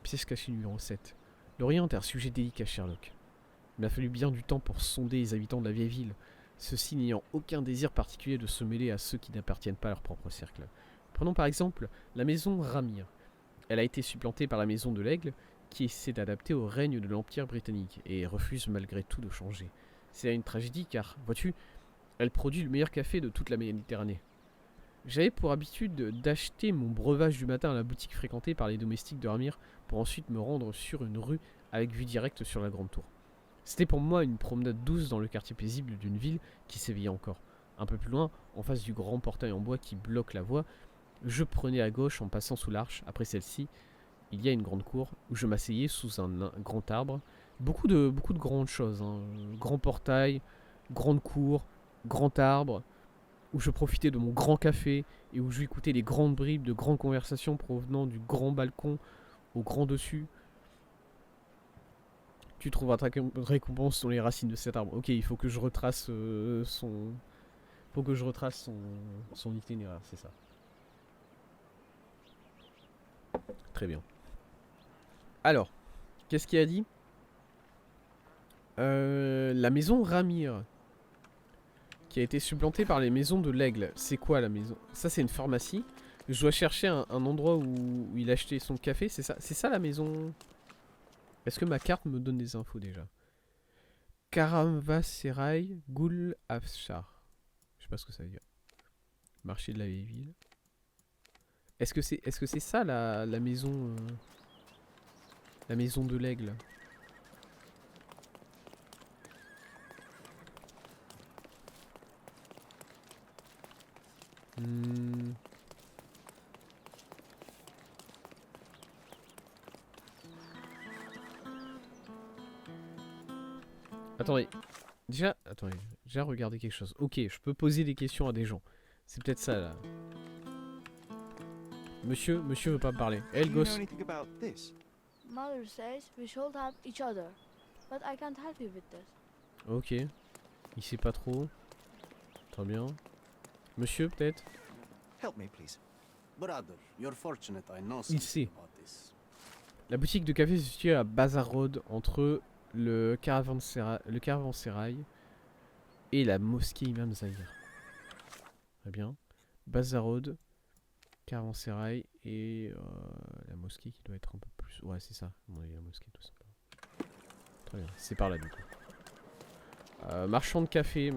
Pièce cachée numéro 7. L'Orient est un sujet délicat, Sherlock. Il m'a fallu bien du temps pour sonder les habitants de la vieille ville, ceux-ci n'ayant aucun désir particulier de se mêler à ceux qui n'appartiennent pas à leur propre cercle. Prenons par exemple la maison Ramir. Elle a été supplantée par la maison de l'Aigle, qui s'est d'adapter au règne de l'Empire britannique et refuse malgré tout de changer. C'est une tragédie car, vois-tu, elle produit le meilleur café de toute la Méditerranée. J'avais pour habitude d'acheter mon breuvage du matin à la boutique fréquentée par les domestiques de Ramir pour ensuite me rendre sur une rue avec vue directe sur la grande tour. C'était pour moi une promenade douce dans le quartier paisible d'une ville qui s'éveillait encore. Un peu plus loin, en face du grand portail en bois qui bloque la voie, je prenais à gauche en passant sous l'arche. Après celle-ci, il y a une grande cour où je m'asseyais sous un grand arbre. Beaucoup de grandes choses. Hein. Grand portail, grande cour, grand arbre, où je profitais de mon grand café et où j'écoutais les grandes bribes de grandes conversations provenant du grand balcon au grand dessus. Tu trouveras ta récompense sur les racines de cet arbre. Ok, il faut que je retrace son itinéraire, c'est ça. Très bien. Alors, qu'est-ce qu'il a dit? La maison Ramir, qui a été supplantée par les maisons de l'Aigle. C'est quoi la maison? Ça, c'est une pharmacie. Je dois chercher un endroit où il achetait son café. C'est ça la maison? Est-ce que ma carte me donne des infos déjà? Karamvaserai Gul Afshar. Je sais pas ce que ça veut dire. Marché de la vieille ville. Est-ce que c'est ça la maison la maison de l'Aigle? Hmm. Attendez. Attendez. Déjà regardé quelque chose. Ok, je peux poser des questions à des gens. C'est peut-être ça là. Monsieur veut pas me parler. Elle gosse. Mother says we should help each other, but I can't help you with this. Ok. Il sait pas trop. Très bien. Monsieur peut-être. Help me, please. Brother, you're fortunate I know Il something sait. about this. La boutique de café se situe à Bazar Road entre le caravansérail et la mosquée Imam Zahir. Très bien. Bazar Road, caravansérail et la mosquée qui doit être un peu plus... Ouais, c'est ça. À mon avis, la mosquée tout simplement. Très bien. C'est par là du coup. Marchand de café,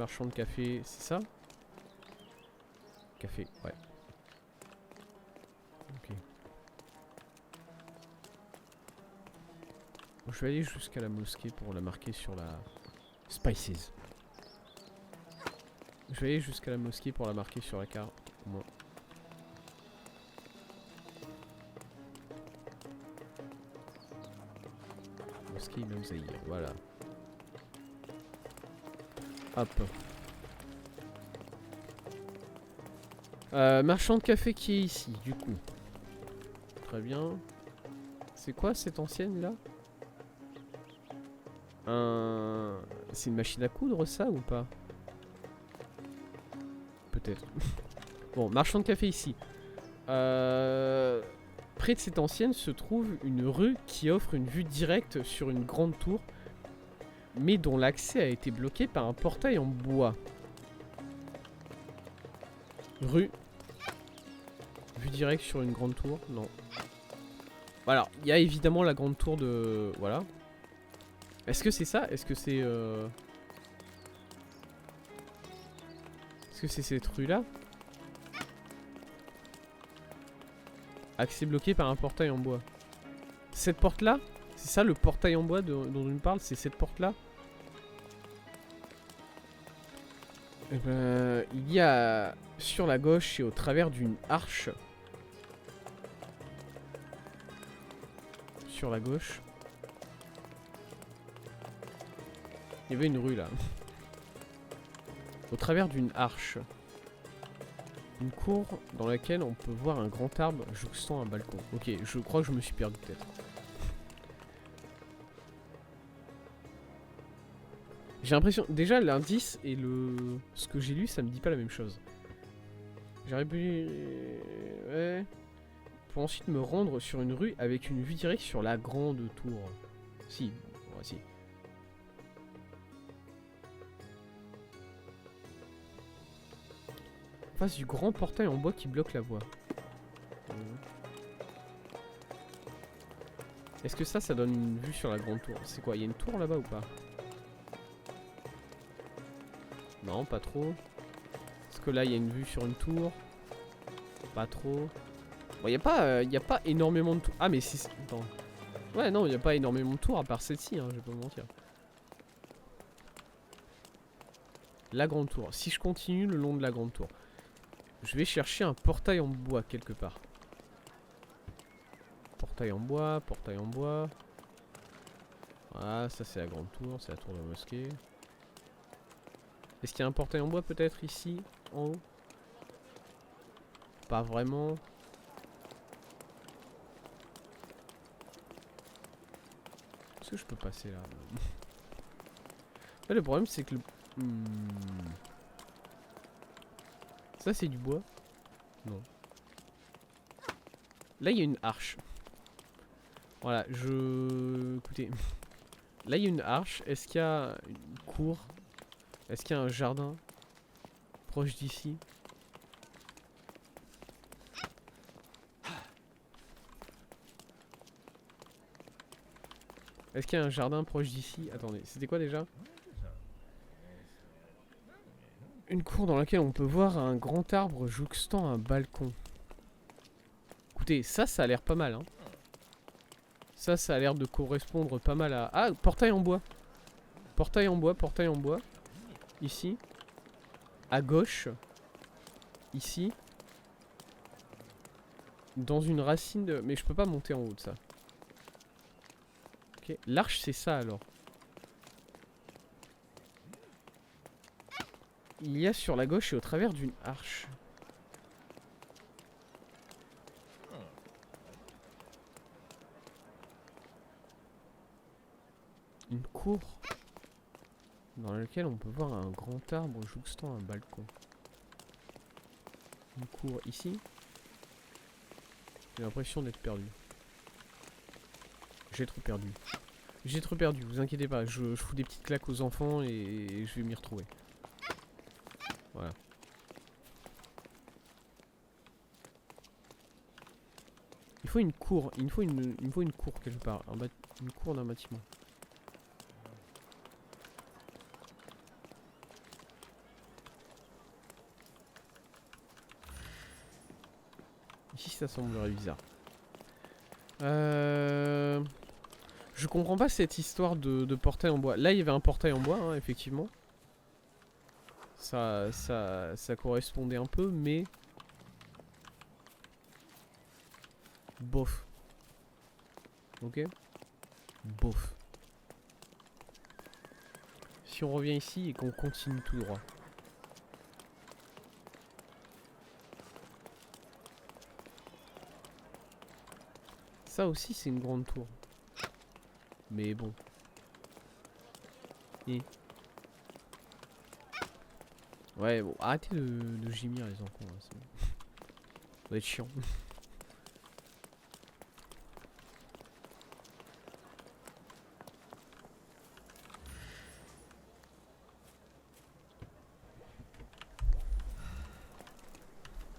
c'est ça? Café, ouais. Ok. Bon, je vais aller jusqu'à la mosquée pour la marquer sur la... Spices. Je vais aller jusqu'à la mosquée pour la marquer sur la carte. Au moins. Mosquée Imam Zahir, voilà. Hop. Marchand de café qui est ici, du coup. Très bien. C'est quoi cette ancienne là? C'est une machine à coudre ça ou pas? Peut-être. Bon, marchand de café ici. Près de cette ancienne se trouve une rue qui offre une vue directe sur une grande tour, mais dont l'accès a été bloqué par un portail en bois. Rue. Vue directe sur une grande tour, non. Alors, il y a évidemment la grande tour de... Voilà. Est-ce que c'est ça? Est-ce que c'est... Est-ce que c'est cette rue-là? Accès bloqué par un portail en bois. Cette porte-là? C'est ça le portail en bois dont on me parle? C'est cette porte-là? Il y a sur la gauche et au travers d'une arche. Sur la gauche. Il y avait une rue là. Au travers d'une arche. Une cour dans laquelle on peut voir un grand arbre jouxtant un balcon. Ok, je crois que je me suis perdu peut-être. J'ai l'impression... Déjà l'indice et ce que j'ai lu ça me dit pas la même chose. J'aurais pu... Ouais... pour ensuite me rendre sur une rue avec une vue directe sur la grande tour. Si, si. En face du grand portail en bois qui bloque la voie. Est-ce que ça donne une vue sur la grande tour? C'est quoi? Il y a une tour là-bas ou pas? Non, pas trop. Est-ce que là, il y a une vue sur une tour? Pas trop. Bon, il n'y a pas énormément de tours. Ah, mais si... Attends. Ouais, non, il n'y a pas énormément de tours à part celle-ci, hein, je vais pas vous mentir. La grande tour. Si je continue le long de la grande tour, je vais chercher un portail en bois quelque part. Portail en bois, portail en bois. Voilà, ça c'est la grande tour, c'est la tour de la mosquée. Est-ce qu'il y a un portail en bois peut-être ici, en haut? Pas vraiment. Est-ce que je peux passer là? Ouais, le problème c'est que le... Ça c'est du bois? Non. Là il y a une arche. Voilà, écoutez. Là il y a une arche. Est-ce qu'il y a une cour? Est-ce qu'il y a un jardin proche d'ici? Est-ce qu'il y a un jardin proche d'ici? Attendez, c'était quoi déjà? Une cour dans laquelle on peut voir un grand arbre jouxtant un balcon. Écoutez, ça a l'air pas mal, hein. Ça a l'air de correspondre pas mal à... Ah, portail en bois. Portail en bois, portail en bois. Ici. À gauche. Ici. Dans une racine de... Mais je peux pas monter en haut de ça. Ok, l'arche c'est ça alors. Il y a sur la gauche et au travers d'une arche. Une cour dans laquelle on peut voir un grand arbre jouxtant un balcon. Une cour ici. J'ai l'impression d'être perdu. J'ai trop perdu. J'ai trop perdu, vous inquiétez pas. Je fous des petites claques aux enfants et je vais m'y retrouver. Voilà. Il faut une cour. Il me faut une cour quelque part. Une cour d'un bâtiment. Ici ça semblerait bizarre. Je comprends pas cette histoire de portail en bois. Là il y avait un portail en bois, hein, effectivement. Ça correspondait un peu, mais... Bof. Ok. Bof. Si on revient ici et qu'on continue tout droit. Ça aussi c'est une grande tour. Mais bon. Et... Ouais, bon, arrêtez de gémir les enfants, là, ça va être chiant.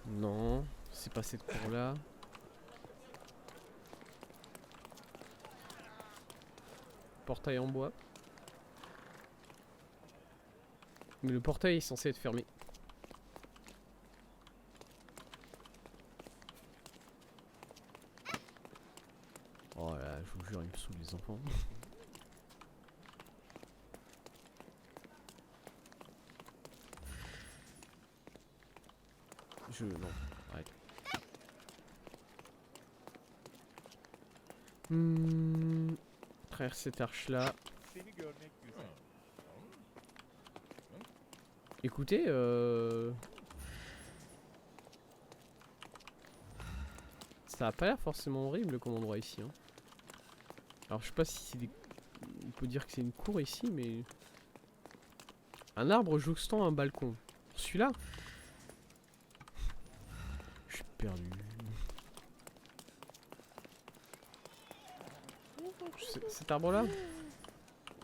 Non, c'est pas cette cour là. Portail en bois. Mais le portail est censé être fermé. Oh là, je vous jure, il me saoule les enfants. Non, arrête. Travers cette arche là. Écoutez, ça a pas l'air forcément horrible comme endroit ici, hein. Alors je sais pas si c'est des... On peut dire que c'est une cour ici, mais... Un arbre jouxtant un balcon. Celui-là? Je suis perdu. Cet arbre-là,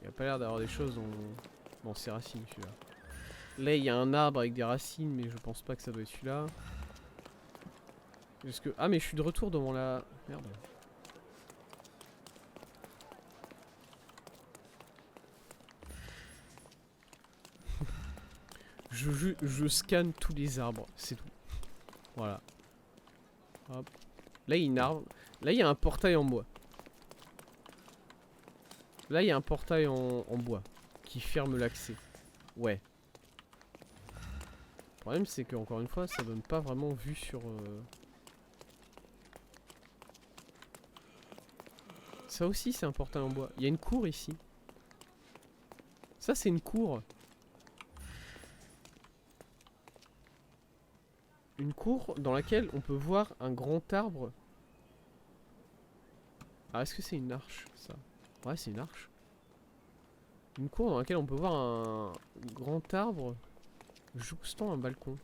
il a pas l'air d'avoir des choses dans ses racines, celui-là. Là, il y a un arbre avec des racines, mais je pense pas que ça doit être celui-là. Ah, mais je suis de retour devant la... Merde. Je scanne tous les arbres, c'est tout. Voilà. Hop. Là, il y a une arbre. Là, il y a un portail en bois. Là, il y a un portail en bois qui ferme l'accès. Ouais. Le problème, c'est que encore une fois, ça donne pas vraiment vue sur... Ça aussi, c'est un portail en bois. Il y a une cour ici. Ça, c'est une cour. Une cour dans laquelle on peut voir un grand arbre. Ah, est-ce que c'est une arche, ça? Ouais, c'est une arche. Une cour dans laquelle on peut voir un grand arbre jouxtant un balcon.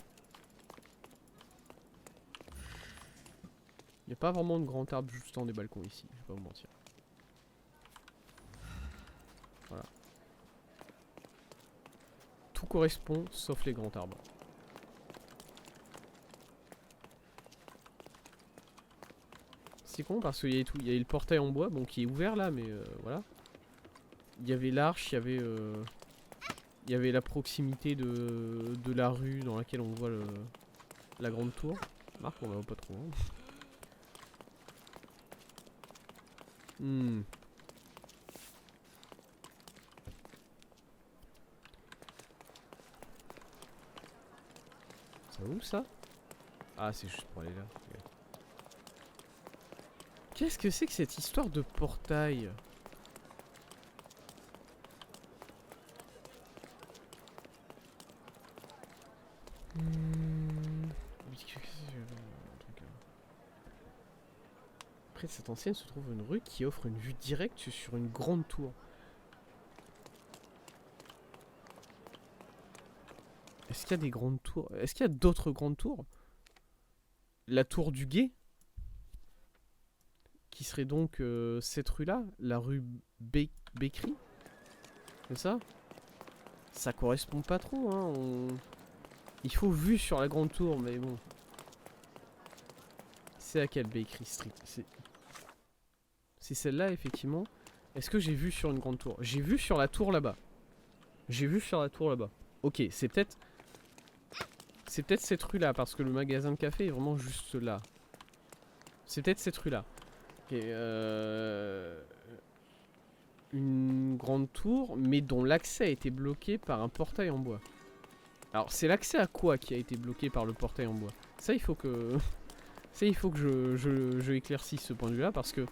Il n'y a pas vraiment de grand arbre jouxtant des balcons ici, je vais pas vous mentir. Voilà. Tout correspond sauf les grands arbres. C'est con parce qu'il y avait tout. Il y avait le portail en bois, bon, qui est ouvert là, mais voilà. Il y avait l'arche, il y avait la proximité de la rue dans laquelle on voit la grande tour. Marc, on la voit pas trop. Hein. Ça va où ça? Ah, c'est juste pour aller là. Okay. Qu'est-ce que c'est que cette histoire de portail? Près de cette ancienne se trouve une rue qui offre une vue directe sur une grande tour. Est-ce qu'il y a des grandes tours? Est-ce qu'il y a d'autres grandes tours? La tour du Guet, qui serait donc cette rue-là, la rue Bécry. C'est ça? Ça correspond pas trop, hein. Il faut vue sur la grande tour, mais bon. C'est à quelle Bakery Street? C'est celle-là, effectivement. Est-ce que j'ai vu sur une grande tour? J'ai vu sur la tour là-bas. J'ai vu sur la tour là-bas. Ok, c'est peut-être... C'est peut-être cette rue-là, parce que le magasin de café est vraiment juste là. C'est peut-être cette rue-là. Ok, une grande tour, mais dont l'accès a été bloqué par un portail en bois. Alors, c'est l'accès à quoi qui a été bloqué par le portail en bois? Ça, il faut que... Ça, il faut que je éclaircisse ce point de vue-là, parce que...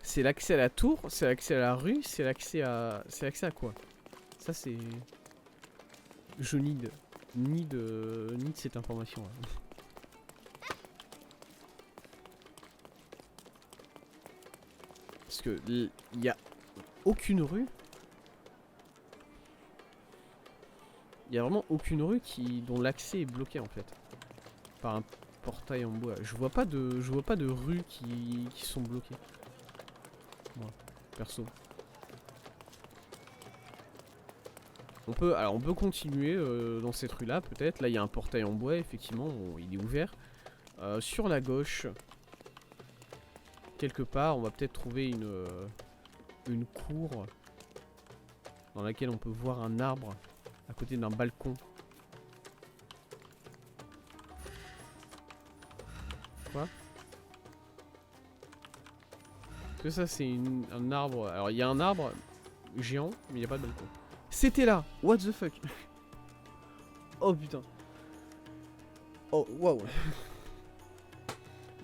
C'est l'accès à la tour, c'est l'accès à la rue, c'est l'accès à... C'est l'accès à quoi? Ça, c'est... Je need cette information-là. Parce que il y a aucune rue. Il y a vraiment aucune rue dont l'accès est bloqué en fait par un portail en bois. Je vois pas de rues qui sont bloquées. Moi, perso. On peut continuer dans cette rue là peut-être. Là il y a un portail en bois effectivement, il est ouvert. Sur la gauche, quelque part, on va peut-être trouver une cour dans laquelle on peut voir un arbre à côté d'un balcon. Quoi? Parce que ça c'est un arbre. Alors il y a un arbre géant, mais il n'y a pas de balcon. C'était là! What the fuck? Oh putain. Oh waouh.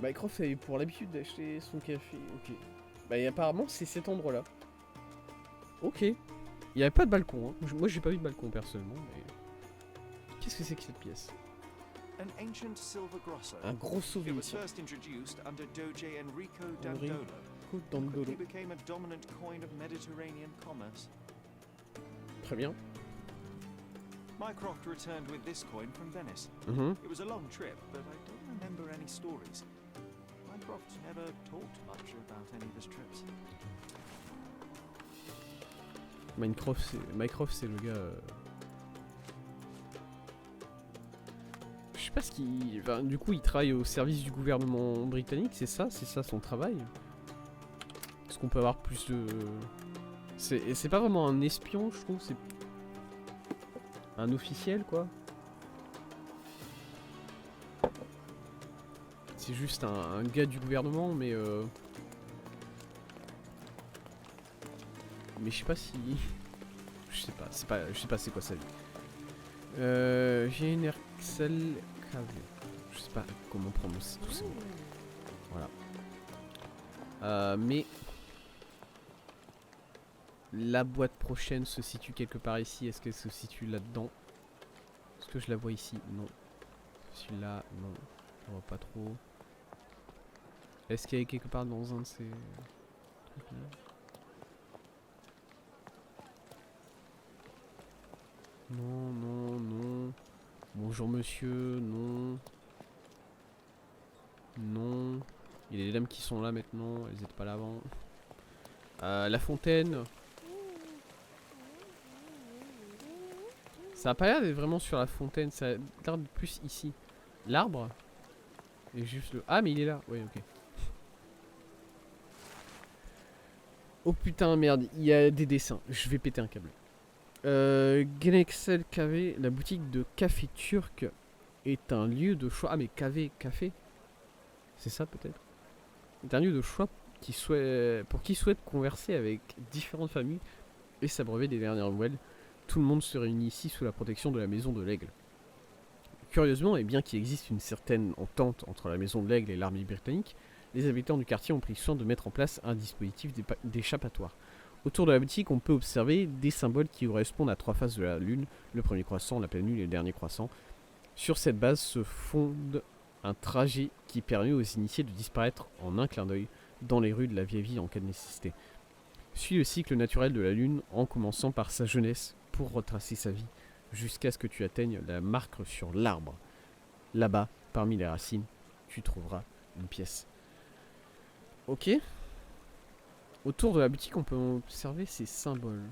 Mycroft avait pour l'habitude d'acheter son café. Ok. Bah apparemment c'est cet endroit là. Ok. Il n'y avait pas de balcon. Hein. Moi j'ai pas vu de balcon personnellement. Mais... Qu'est-ce que c'est que cette pièce? Un gros souvenir. Dandolo. Très bien. Mycroft returned with this coin from Venice. It was a long trip, but I don't remember any stories. I'd Croft never talked much about any of his trips. Mycroft c'est le gars. Je sais pas ce qu'il. Enfin, du coup, il travaille au service du gouvernement britannique, c'est ça son travail. Est-ce qu'on peut avoir plus de. C'est pas vraiment un espion, je trouve, c'est. Un officiel, quoi. C'est juste un gars du gouvernement, mais. Mais je sais pas si. Je sais pas c'est quoi sa vie. J'ai une Excel KV. Je sais pas comment prononcer tout ça. Voilà. Mais la boîte prochaine se situe quelque part ici. Est-ce qu'elle se situe là-dedans? Est-ce que je la vois ici? Non. Celui-là, non. Je vois pas trop. Est-ce qu'elle est quelque part dans un de ces trucs-là? Non, non, non. Bonjour monsieur, non. Non. Il y a des dames qui sont là maintenant, elles étaient pas là avant. La fontaine. Ça a pas l'air d'être vraiment sur la fontaine, ça a l'air d'être plus ici. L'arbre. Et juste le... Ah mais il est là, oui ok. Oh putain merde, il y a des dessins, je vais péter un câble. Genexel KV, la boutique de café turc est un lieu de choix. Ah mais KV, café. C'est ça peut-être. C'est un lieu de choix pour qui souhaite converser avec différentes familles et s'abreuver des dernières nouvelles. Tout le monde se réunit ici sous la protection de la maison de l'Aigle. Curieusement, et bien qu'il existe une certaine entente entre la maison de l'Aigle et l'armée britannique, les habitants du quartier ont pris soin de mettre en place un dispositif d'échappatoire. Autour de la boutique, on peut observer des symboles qui correspondent à 3 phases de la lune, le premier croissant, la pleine lune et le dernier croissant. Sur cette base se fonde un trajet qui permet aux initiés de disparaître en un clin d'œil dans les rues de la vieille ville en cas de nécessité. Suis le cycle naturel de la lune en commençant par sa jeunesse pour retracer sa vie jusqu'à ce que tu atteignes la marque sur l'arbre. Là-bas, parmi les racines, tu trouveras une pièce. Ok. Autour de la boutique, on peut observer ces symboles.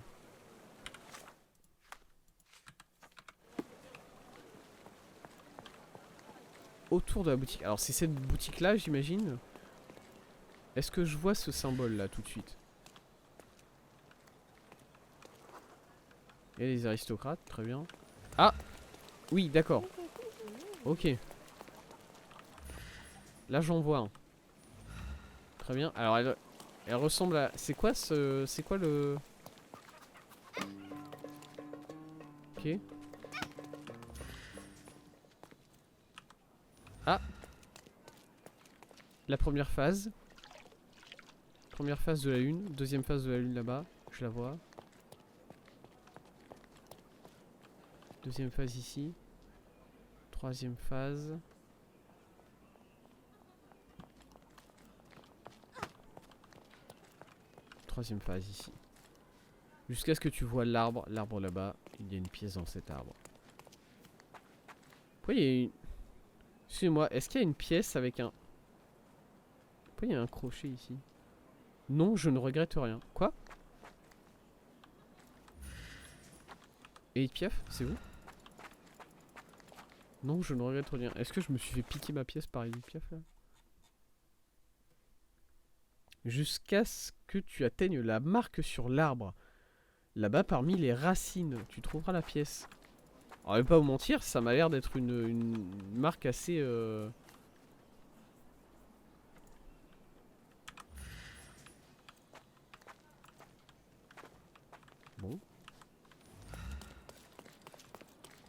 Autour de la boutique. Alors c'est cette boutique-là, j'imagine. Est-ce que je vois ce symbole-là tout de suite? Et les aristocrates, très bien. Ah! Oui, d'accord. Ok. Là, j'en vois un. Très bien. Alors, elle ressemble à... C'est quoi le... Ok. Ah! La première phase. Première phase de la lune. Deuxième phase de la lune là-bas. Je la vois. Deuxième phase ici. Troisième phase. Troisième phase ici. Jusqu'à ce que tu vois l'arbre. L'arbre là-bas. Il y a une pièce dans cet arbre. Pourquoi il y a une... Excusez-moi, est-ce qu'il y a une pièce avec un... Pourquoi il y a un crochet ici? Non, je ne regrette rien. Quoi? Edith Piaf, c'est vous? Non, je ne regrette rien. Est-ce que je me suis fait piquer ma pièce par Edith Piaf là? Jusqu'à ce que tu atteignes la marque sur l'arbre. Là-bas, parmi les racines, tu trouveras la pièce. Alors, je vais pas vous mentir, ça m'a l'air d'être une marque assez... Bon.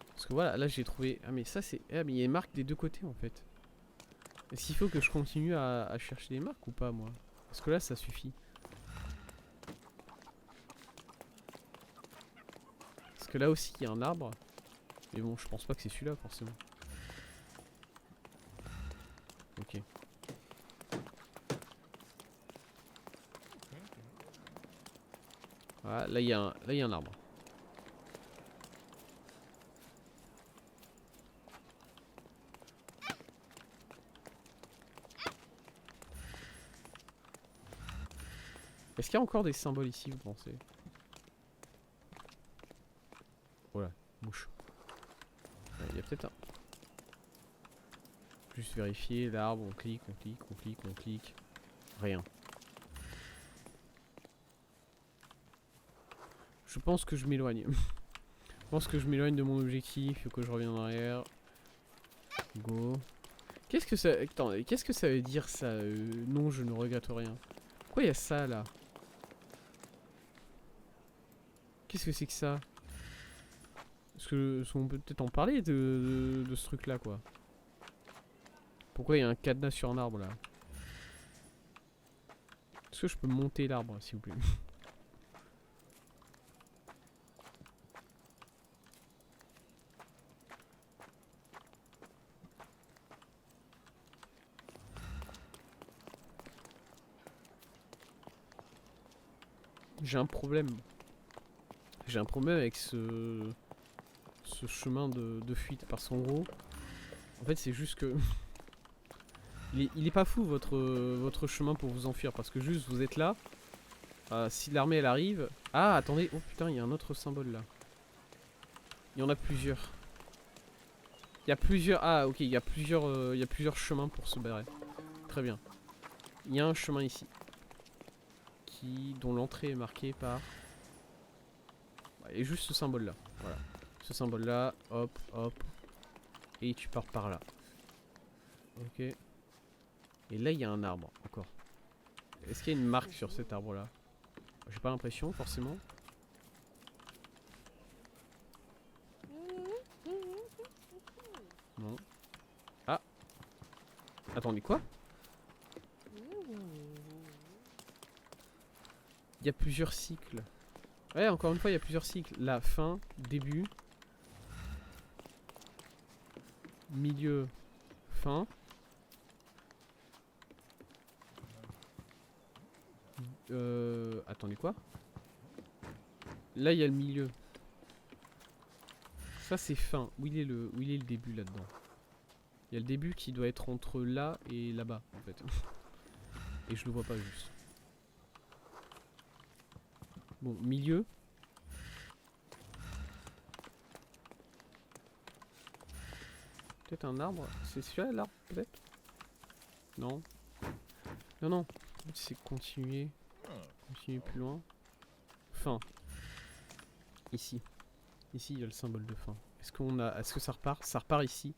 Parce que voilà, là j'ai trouvé... Ah mais ça c'est... Ah mais il y a une marque des deux côtés en fait. Est-ce qu'il faut que je continue à chercher des marques ou pas moi? Parce que là ça suffit. Parce que là aussi il y a un arbre. Mais bon, je pense pas que c'est celui-là forcément. Ok. Voilà, là il y a un arbre. Est-ce qu'il y a encore des symboles ici, vous pensez? Voilà, mouche. Il y a peut-être un... Juste vérifier l'arbre, on clique, on clique, on clique, on clique. Rien. Je pense que je m'éloigne. Je pense que je m'éloigne de mon objectif, il faut que je revienne en arrière. Go. Qu'est-ce que ça... Attends, qu'est-ce que ça veut dire ça non, je ne regrette rien. Pourquoi il y a ça là? Qu'est-ce que c'est que ça? Est-ce qu'on peut peut-être en parler de ce truc là quoi? Pourquoi il y a un cadenas sur un arbre là? Est-ce que je peux monter l'arbre s'il vous plaît? J'ai un problème. J'ai un problème avec ce chemin de fuite. Parce qu'en gros, en fait, c'est juste que... il est pas fou votre chemin pour vous enfuir. Parce que juste, vous êtes là. Si l'armée, elle arrive... Ah, attendez. Oh putain, il y a un autre symbole là. Il y en a plusieurs. Il y a plusieurs... Ah, ok, il y a plusieurs chemins pour se barrer. Très bien. Il y a un chemin ici. Dont l'entrée est marquée par... Et juste ce symbole là, voilà. Ce symbole là, hop, hop. Et tu pars par là. Ok. Et là il y a un arbre, encore. Est-ce qu'il y a une marque sur cet arbre là? J'ai pas l'impression forcément. Non. Ah. Attendez, quoi? Il y a plusieurs cycles. Ouais, encore une fois, il y a plusieurs cycles. La fin, début, milieu, fin. Attendez, quoi? Là, il y a le milieu. Ça, c'est fin. Où il est le début là-dedans? Il y a le début qui doit être entre là et là-bas, en fait. Et je le vois pas juste. Bon, milieu. Peut-être un arbre. C'est celui-là l'arbre, peut-être? Non. Non, non. C'est continuer. Continuer plus loin. Fin. Ici. Ici, il y a le symbole de fin. Est-ce que ça repart? Ça repart ici.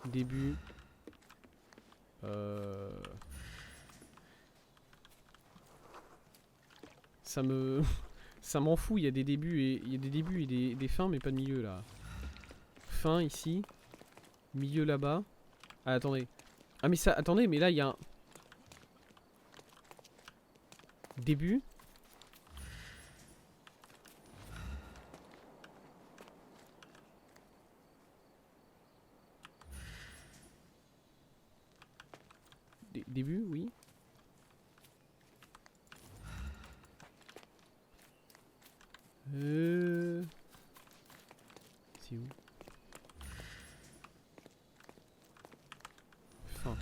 Début. Ça me... Ça m'en fout, il y a des débuts et des fins, mais pas de milieu là. Fin ici. Milieu là-bas. Ah, attendez. Ah, mais ça... Attendez, mais là, il y a un... Début. Début, oui. C'est où? Fin.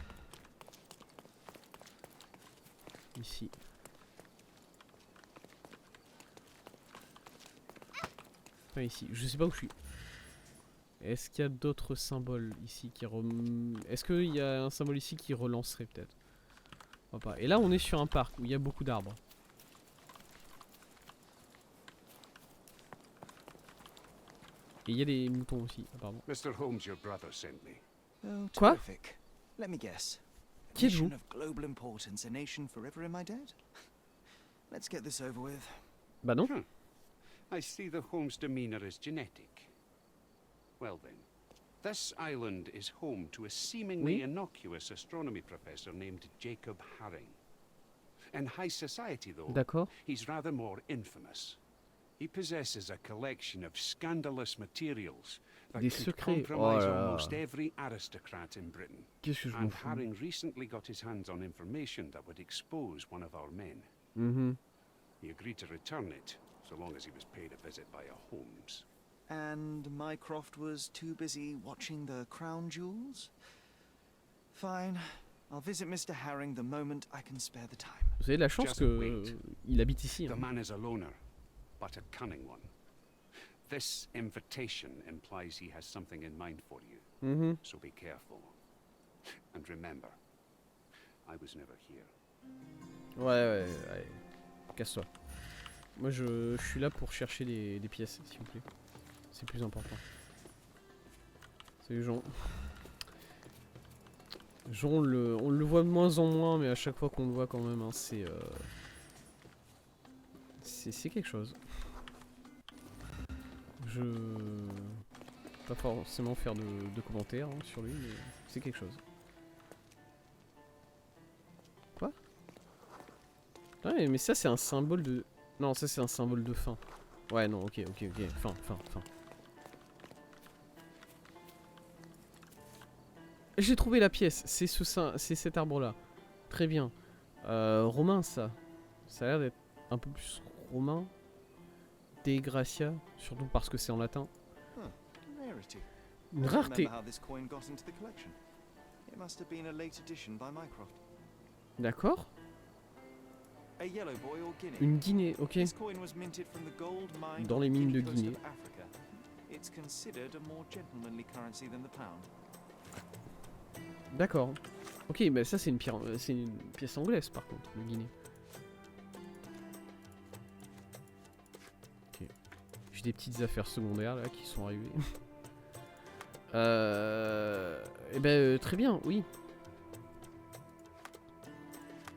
Ici. Fin ici. Je sais pas où je suis. Est-ce qu'il y a d'autres symboles ici qui Est-ce qu'il y a un symbole ici qui relancerait peut-être? Pas. Et là on est sur un parc où il y a beaucoup d'arbres. Et il y a des moutons aussi, apparemment. Mr. Holmes, your brother sent me. Oh, Quoi? terrific. Let me guess. A Qui êtes-vous? mission of global importance, a nation forever in my debt? Let's get this over with. Bah non. I see the Holmes demeanor is genetic. Well then, this island is home to a seemingly Oui. innocuous astronomy professor named Jacob Haring. In high society, though, D'accord. he's rather more infamous. He possesses a collection of scandalous materials that Des could secrets. compromise Oh là là. almost every aristocrat in Britain. Qu'est-ce que je m'en And fous? Haring recently got his hands on information that would expose one of our men. Mhm. He agreed to return it, so long as he was paid a visit by a Holmes. And Mycroft was too busy watching the crown jewels? Fine. I'll visit Mr. Herring the moment I can spare the time. Vous avez de la chance Just que wait. il habite ici. The Hein. man is a loner, but a cunning one. This invitation implies he has something in mind for you, Mhm. so be careful. And remember, I was never here. Ouais. Casse-toi. Moi je suis là pour chercher des pièces, s'il vous plaît. C'est plus important. C'est Jean. Jean, on le voit de moins en moins, mais à chaque fois qu'on le voit quand même, hein, c'est quelque chose. Je pas forcément faire de commentaires hein, sur lui, mais c'est quelque chose. Quoi? Ouais, mais ça c'est un symbole de... Non, ça c'est un symbole de fin. Ouais, non, ok. Fin. J'ai trouvé la pièce, c'est cet arbre-là. Très bien. Romain, ça. Ça a l'air d'être un peu plus romain. De Gracia, surtout parce que c'est en latin. Rarity. Une I rareté. remember how this coin got into the collection. It must have been a late edition by Mycroft. D'accord. A yellow boy or guinea. Une Guinée, ok. This coin was minted from the gold mine Dans on les the mines de Guinea coast Guinée. of Africa. It's considered a more gentlemanly currency than the pound. D'accord. Ok, mais ça c'est une pièce anglaise par contre, le Guinée. Ok. J'ai des petites affaires secondaires là qui sont arrivées. Eh ben très bien, oui.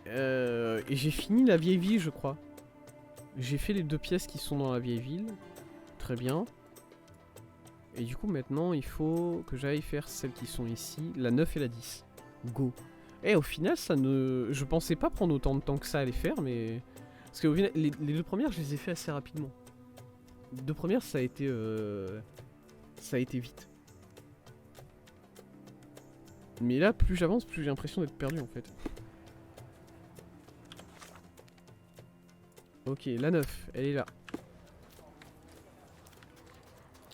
Et j'ai fini la vieille ville, je crois. J'ai fait les 2 pièces qui sont dans la vieille ville. Très bien. Et du coup, maintenant, il faut que j'aille faire celles qui sont ici. La 9 et la 10. Go. Et au final, ça ne... Je pensais pas prendre autant de temps que ça à les faire, mais... Parce que au final, les 2 premières, je les ai fait assez rapidement. Les 2 premières, ça a été vite. Mais là, plus j'avance, plus j'ai l'impression d'être perdu, en fait. Ok, la 9, elle est là.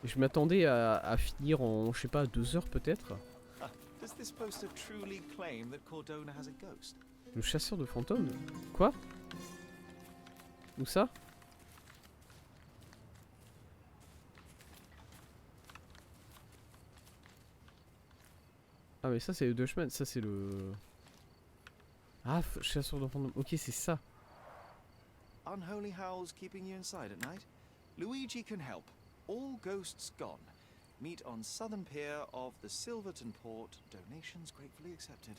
Et je m'attendais à finir en, je sais pas, 2 heures peut-être. Does this poster truly claim that Cordona has a ghost? Le chasseur de fantômes? Quoi? Où ça? Ah mais ça c'est le Dutchman, ça c'est le... Ah, chasseur de fantômes, ok c'est ça. Unholy howls keeping you inside at night? Luigi can help. All ghosts gone. Meet on southern pier of the Silverton Port. Donations gratefully accepted.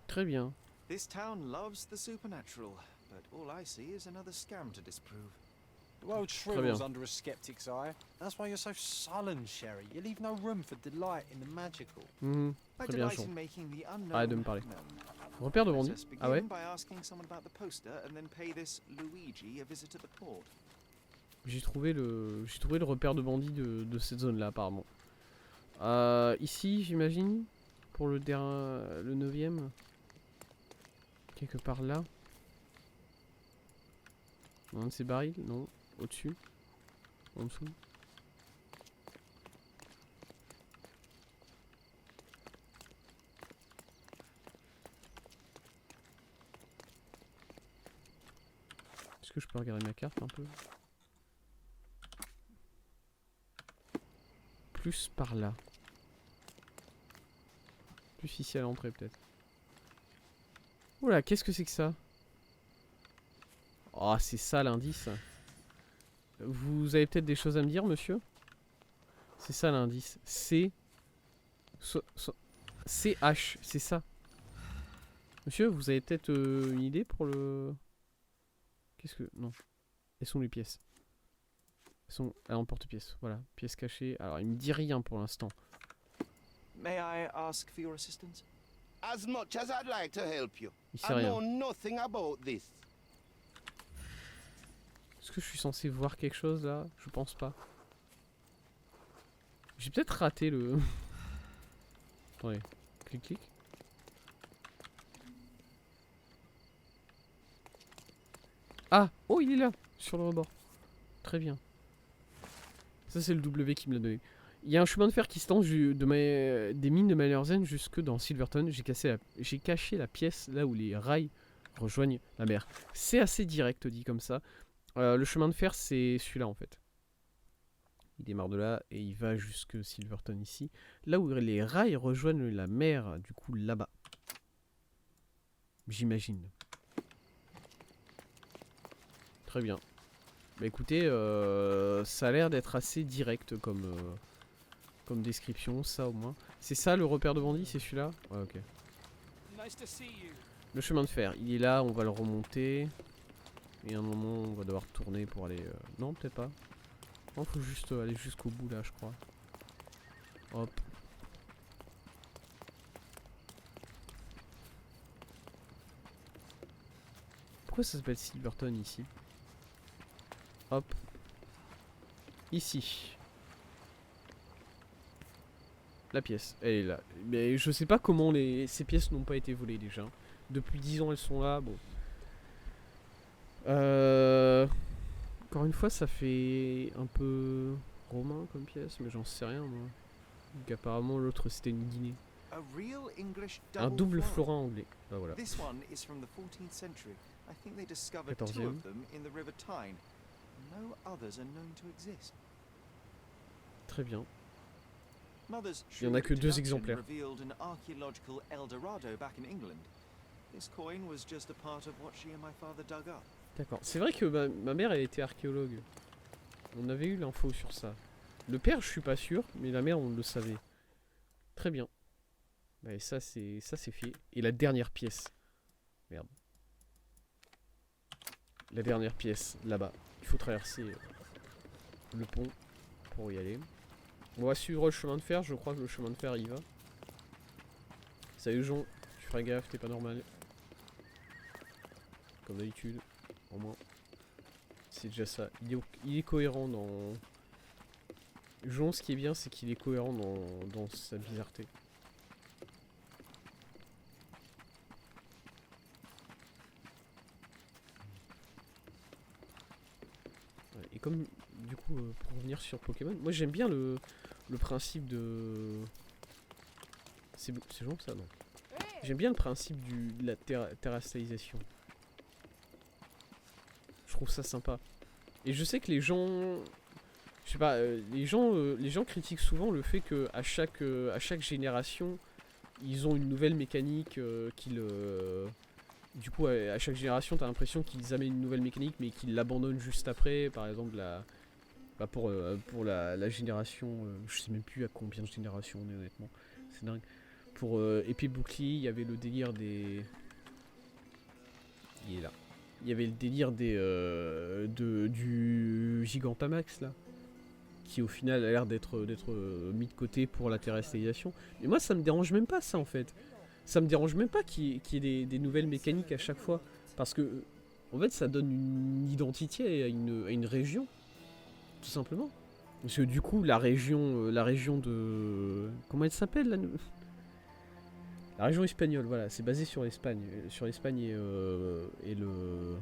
Très bien. This town loves the supernatural, but all I see is another scam to disprove. The world bien. shrivels under a skeptic's eye. That's why you're so sullen, Sherry. You leave no room for delight in the magical. Mhm, I très bien, delight Jean. in making the unknown Arrête de me parler. known. Repère de Let bandit. us begin Ah ouais? by asking someone about the poster and then pay this Luigi a visit at the port. J'ai trouvé le repère de bandit de cette zone là apparemment. Ici j'imagine pour le 9ème. Quelque part là. Un de ces barils? Non. Au-dessus? En dessous? Est-ce que je peux regarder ma carte un peu? Plus par là. Plus ici à l'entrée peut-être. Oula, qu'est-ce que c'est que ça? Oh, c'est ça l'indice. Vous avez peut-être des choses à me dire, monsieur? C'est ça l'indice. CH, c'est ça. Monsieur, vous avez peut-être une idée pour le... Qu'est-ce que... Non. Elles sont les pièces. Elles sont à l'emporte-pièce. Voilà, pièces cachées. Alors, il me dit rien pour l'instant. May I ask for your assistance? As much as I'd like to help you, Il sait I rien. know nothing about this. Est-ce que je suis censé voir quelque chose là? Je pense pas. J'ai peut-être raté le... Attendez. Clic, clic. Ah! Oh, il est là! Sur le rebord. Très bien. Ça, c'est le W qui me l'a donné. Il y a un chemin de fer qui se tend des mines de Malherzen jusque dans Silverton. J'ai caché la pièce là où les rails rejoignent la mer. C'est assez direct dit comme ça. Le chemin de fer, c'est celui-là en fait. Il démarre de là et il va jusque Silverton ici. Là où les rails rejoignent la mer, du coup là-bas. J'imagine. Très bien. Bah écoutez, ça a l'air d'être assez direct comme description, ça au moins. C'est ça le repère de bandit, c'est celui-là? Ouais, ok. Le chemin de fer, il est là, on va le remonter. Et à un moment, on va devoir tourner pour aller... Non, peut-être pas. Non, faut juste aller jusqu'au bout là, je crois. Hop. Pourquoi ça s'appelle Silverton ici? Hop. Ici. La pièce, elle est là. Mais je sais pas comment ces pièces n'ont pas été volées déjà. Depuis 10 ans elles sont là, bon. Encore une fois ça fait un peu romain comme pièce, mais j'en sais rien moi. Donc apparemment l'autre c'était une Guinée. A real English Un double florin anglais. Bah voilà. This one is from the 14th century. I think they discovered 2 14e. of them in the River Tyne. No others are known to exist. Très bien. Mother's Il y en a que 2 deduction exemplaires. revealed an archaeological Eldorado back in England. This coin was just a part of what she and my father dug up. D'accord. C'est vrai que ma mère elle était archéologue. On avait eu l'info sur ça. Le père je suis pas sûr, mais la mère on le savait. Très bien. Bah, et ça c'est fait. Et la dernière pièce. Merde. La dernière pièce, là-bas. Il faut traverser le pont pour y aller. On va suivre le chemin de fer, je crois que le chemin de fer y va. Salut Jean, tu feras gaffe, t'es pas normal. Comme d'habitude, au moins. C'est déjà ça. Il est cohérent dans... Jean, ce qui est bien, c'est qu'il est cohérent dans sa bizarreté. Et comme, du coup, pour revenir sur Pokémon, moi j'aime bien le principe de... C'est Jean ça, non? J'aime bien le principe de la terrestrialisation. Je trouve ça sympa. Et je sais que les gens... Je sais pas, les gens critiquent souvent le fait que à chaque génération, ils ont une nouvelle mécanique qu'ils... Du coup, à chaque génération, t'as l'impression qu'ils amènent une nouvelle mécanique, mais qu'ils l'abandonnent juste après. Par exemple, pour la génération... je sais même plus à combien de générations on est, honnêtement. C'est dingue. Pour épée bouclier, il y avait le délire des... Il est là. Il y avait le délire du Gigantamax, là. Qui, au final, a l'air d'être mis de côté pour la terrestrialisation. Mais moi, ça me dérange même pas, ça, en fait. Ça me dérange même pas qu'il y ait des nouvelles mécaniques à chaque fois. Parce que, en fait, ça donne une identité à une région. Tout simplement. Parce que du coup, la région de... Comment elle s'appelle la région espagnole, voilà. C'est basé sur l'Espagne. Sur l'Espagne et le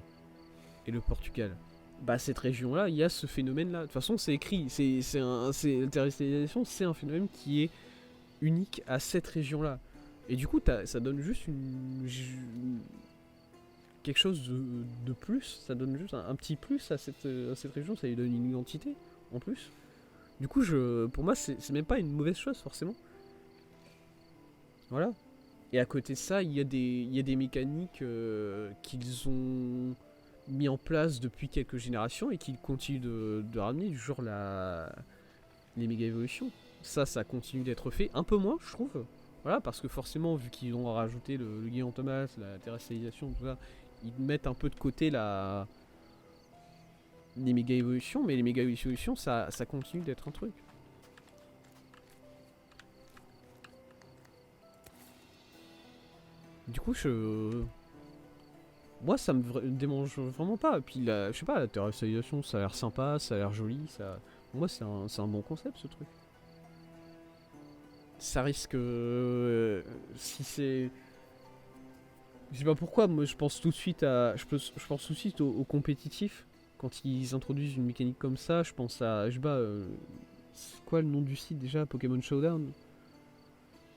Portugal. Bah, cette région-là, il y a ce phénomène-là. De toute façon, c'est écrit. La terrestrialisation, c'est un phénomène qui est unique à cette région-là. Et du coup, ça donne juste quelque chose de plus. Ça donne juste un petit plus à cette région. Ça lui donne une identité, en plus. Du coup, pour moi, c'est même pas une mauvaise chose, forcément. Voilà. Et à côté de ça, il y a des mécaniques qu'ils ont mis en place depuis quelques générations et qu'ils continuent de ramener, du genre les méga évolutions. Ça continue d'être fait. Un peu moins, je trouve. Voilà, parce que forcément, vu qu'ils ont rajouté le Gigantamax, la terrestrialisation, tout ça, ils mettent un peu de côté les méga évolutions, mais les méga évolutions, ça continue d'être un truc. Du coup, moi, ça me démange vraiment pas. Et puis, je sais pas, la terrestrialisation, ça a l'air sympa, ça a l'air joli. Pour moi, c'est un bon concept, ce truc. Ça risque... si c'est... Je sais pas pourquoi, moi, je pense tout de suite je pense tout de suite au compétitif. Quand ils introduisent une mécanique comme ça, je pense à... Je sais pas... C'est quoi le nom du site déjà? Pokémon Showdown.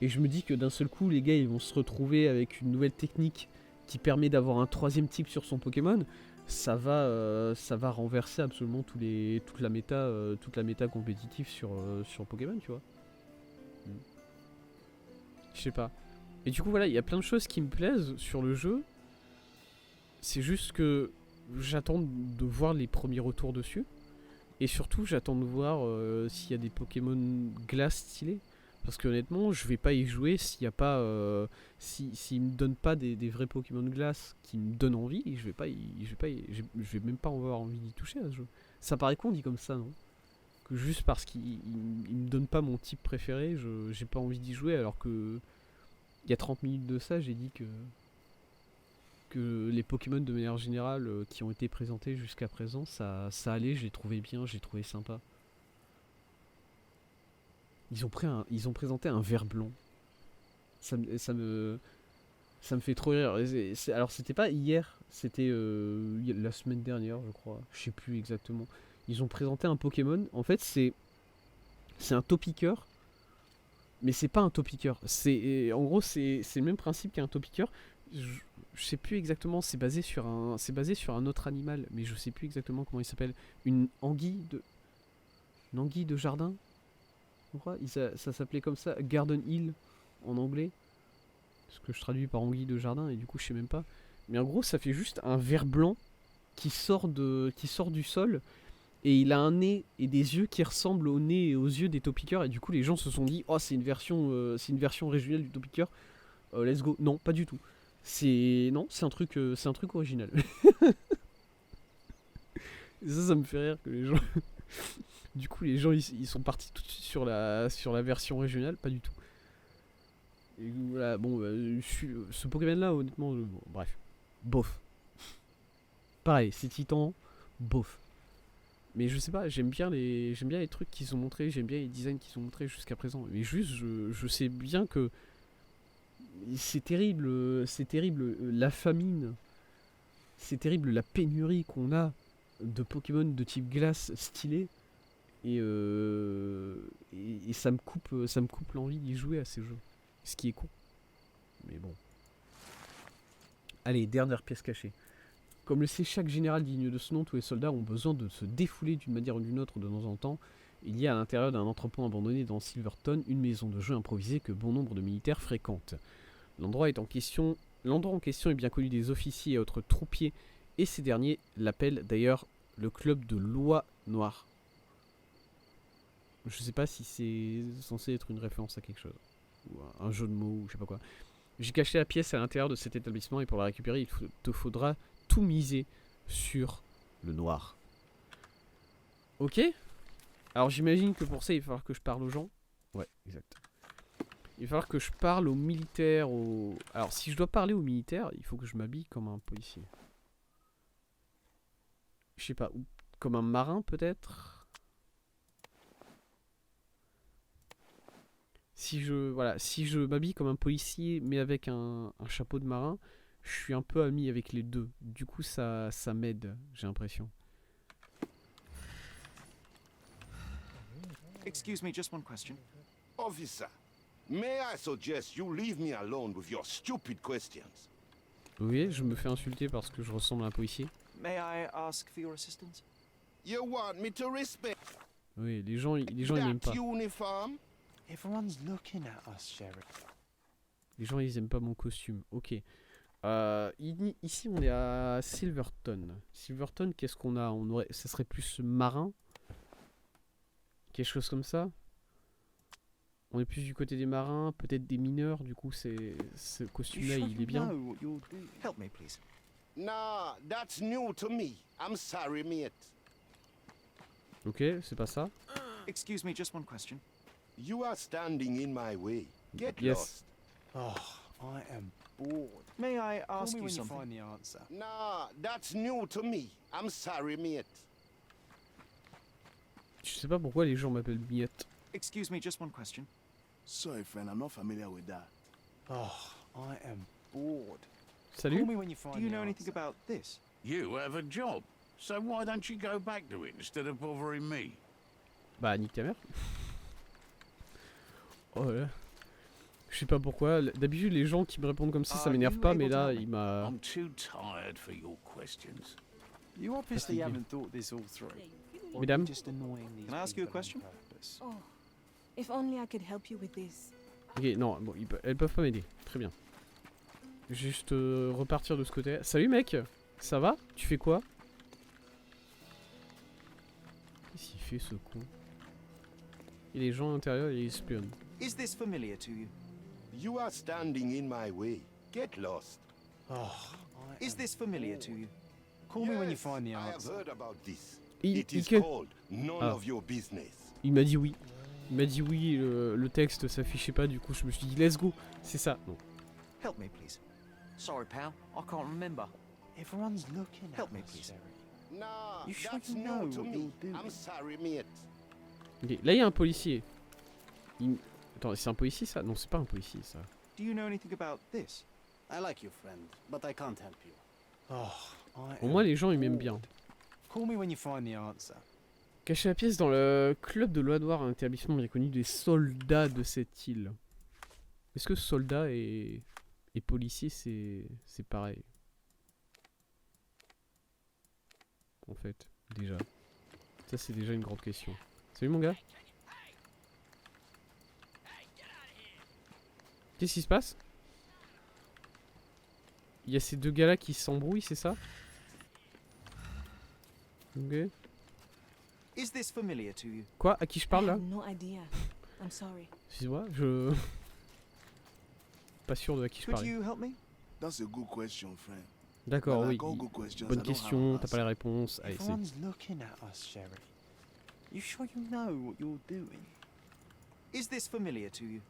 Et je me dis que d'un seul coup, les gars, ils vont se retrouver avec une nouvelle technique qui permet d'avoir un troisième type sur son Pokémon. Ça va renverser absolument toute la méta compétitive sur Pokémon, tu vois. Je sais pas. Et du coup, voilà, il y a plein de choses qui me plaisent sur le jeu. C'est juste que j'attends de voir les premiers retours dessus. Et surtout, j'attends de voir s'il y a des Pokémon glace stylés. Parce que honnêtement, je vais pas y jouer s'il y a pas, s'ils me donnent pas des vrais Pokémon de glace qui me donnent envie, je vais même pas avoir envie d'y toucher à ce jeu. Ça paraît con dit comme ça, non? Que juste parce qu'il me donne pas mon type préféré, j'ai pas envie d'y jouer, alors que il y a 30 minutes de ça, j'ai dit que les Pokémon de manière générale qui ont été présentés jusqu'à présent, ça allait, j'ai trouvé bien, j'ai trouvé sympa. Ils ont présenté un ver blanc. Ça me fait trop rire. Alors c'était pas hier, c'était la semaine dernière, je crois. Je sais plus exactement. Ils ont présenté un Pokémon. En fait, c'est un Topiqueur, mais c'est pas un Topiqueur. En gros, c'est le même principe qu'un Topiqueur. Je sais plus exactement. C'est basé sur un autre animal, mais je sais plus exactement comment il s'appelle. Une anguille de jardin. Ça s'appelait comme ça, Garden Hill en anglais. Ce que je traduis par anguille de jardin, et du coup je sais même pas. Mais en gros ça fait juste un ver blanc qui sort du sol, et il a un nez et des yeux qui ressemblent au nez et aux yeux des Topiqueurs, et du coup les gens se sont dit oh c'est une version régionale du Topiqueur, let's go. Non, pas du tout. C'est un truc original. Et ça me fait rire que les gens du coup, les gens ils sont partis tout de suite sur la version régionale, pas du tout. Et voilà, bon, ce Pokémon là, honnêtement, bon, bref, bof. Pareil, c'est Titan, bof. Mais je sais pas, j'aime bien les trucs qu'ils ont montrés, j'aime bien les designs qu'ils ont montrés jusqu'à présent. Mais juste, je sais bien que c'est terrible, la famine, c'est terrible la pénurie qu'on a de Pokémon de type glace stylé. Et ça me coupe l'envie d'y jouer à ces jeux. Ce qui est con. Mais bon. Allez, dernière pièce cachée. Comme le sait chaque général digne de ce nom, tous les soldats ont besoin de se défouler d'une manière ou d'une autre de temps en temps. Il y a à l'intérieur d'un entrepôt abandonné dans Silverton une maison de jeu improvisée que bon nombre de militaires fréquentent. L'endroit en question est bien connu des officiers et autres troupiers, et ces derniers l'appellent d'ailleurs le club de l'oie noire. Je sais pas si c'est censé être une référence à quelque chose. Ou un jeu de mots, ou je sais pas quoi. J'ai caché la pièce à l'intérieur de cet établissement, et pour la récupérer, il te faudra tout miser sur le noir. Ok? Alors j'imagine que pour ça, il va falloir que je parle aux gens. Ouais, exact. Il va falloir que je parle aux militaires, Alors si je dois parler aux militaires, il faut que je m'habille comme un policier. Je sais pas, ou comme un marin peut-être? Si je m'habille comme un policier mais avec un chapeau de marin, je suis un peu ami avec les deux. Du coup ça m'aide, j'ai l'impression. Excuse me, just one question. Officer, may I suggest you leave me alone with your stupid questions? Oui, je me fais insulter parce que je ressemble à un policier. May I ask for your assistance? You want me to respect Oui, les gens ils m'aiment pas. that uniform? Everyone's looking at us, Sheriff. Les gens ils aiment pas mon costume. Ok. Ici on est à Silverton. Silverton, qu'est-ce qu'on a? Ça serait plus marin, quelque chose comme ça. On est plus du côté des marins, peut-être des mineurs. Du coup, ce costume-là, il est bien. Help me, please. Nah, that's new to me. I'm sorry, mate. Ok, c'est pas ça. Excuse me, just one question. You are standing in my way. Get Yes. Oh, I am bored. May I Call ask me you when you something? find the answer. lost. Nah, that's new to me. I'm sorry, mate. Je sais pas pourquoi les gens m'appellent Miette. Excuse me, just one question. Sorry, friend, I'm not familiar with that. Oh, I am bored. Salut. Call me when you find Do you the know anything answer. about this? You have a job, so why don't you go back to it instead of bothering me? Bah nique ta mère. Oh là. Je sais pas pourquoi. D'habitude les gens qui me répondent comme ça m'énerve pas, mais là il m'a. I'm too tired for your questions. You obviously Fatigué. haven't thought this all through. Or Mesdames. you're just annoying these Can I ask you a people on question? purpose. Oh, if only I could help you with this. Ok, non, bon, elles peuvent pas m'aider. Très bien. Juste repartir de ce côté. Salut mec, ça va? Tu fais quoi? Qu'est-ce qu'il fait ce con? Et les gens à l'intérieur, ils espionnent. Is this familiar to you? You are standing in my way. Get lost. Oh, I Is am this familiar to bored. you? Call me when you Yes, find the I have answer. heard about this. Il, It il is que- called None Ah. of Your Business. il m'a dit oui. Il m'a dit oui, le texte s'affichait pas, du coup je me suis dit let's go. C'est ça. Non. Help me, please. Sorry, pal. I can't remember. Everyone's looking at Help me, us, please. Sherry. Nah, You sure that's you new know to what me. you're doing? I'm sorry, mate. Ok, là il y a un policier. Attends, c'est un policier ça? Non, c'est pas un policier ça. Do you know anything about this? I like you, friend, but I can't help you. Oh, I Au am moins les gens ils m'aiment bored. bien. Call me when you find the answer. Caché la pièce dans le club de loi noire, un établissement bien connu des soldats de cette île. Est-ce que soldat et policier c'est pareil? En fait, déjà. Ça c'est déjà une grande question. Salut mon gars. Qu'est-ce qui se passe? Il y a ces deux gars là qui s'embrouillent, c'est ça? Ok. Is this familiar to you? Quoi? À qui je parle I là? have no idea. I'm sorry. Excuse-moi, je... Pas sûr de à qui je Could parlais. you help me? That's a good question, friend. D'accord, But oui. like all good questions, I Bonne don't have question, an t'as pas les answer. réponses. Allez, c'est... Everyone's looking at us, Sherry. You sure you know what you're doing? Is this familiar to you?